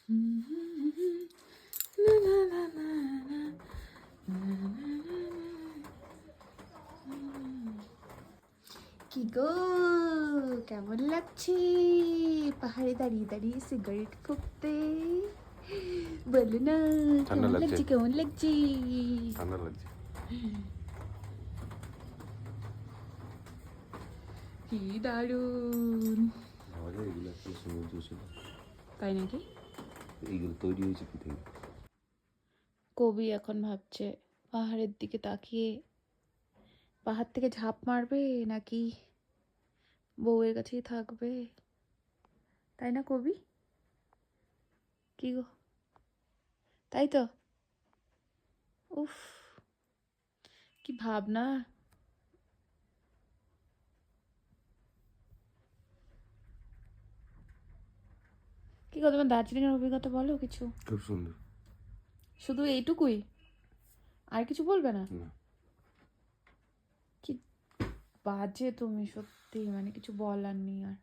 কি গো, কেমন লাগছে পাহাড়ে দাঁড়িয়ে দাঁড়িয়ে সিগারেট ফুঁকতে? বলো না, কেমন লাগছে কেমন লাগছে? ঠান্ডা লাগছে। কি দারুণ, এগুলো একটা সমুদ্র ছিল, তাই নাকি? এইগুলো তৈরি হয়েছে কি থেকে? কবি এখন ভাবছে পাহাড়ের দিকে তাকিয়ে পাহাড় থেকে ঝাঁপ মারবে নাকি বউয়ের কাছেই থাকবে, তাই না কবি? কি গো, তাই তো? উফ, কি ভাবনা। কি গো, তোমার দার্জিলিংয়ের অভিজ্ঞতা বলো কিছু। খুব সুন্দর। শুধু এইটুকুই, আর কিছু বলবে না? না, কি বাজে তুমি, সত্যি, মানে কিছু বলার নেই আর।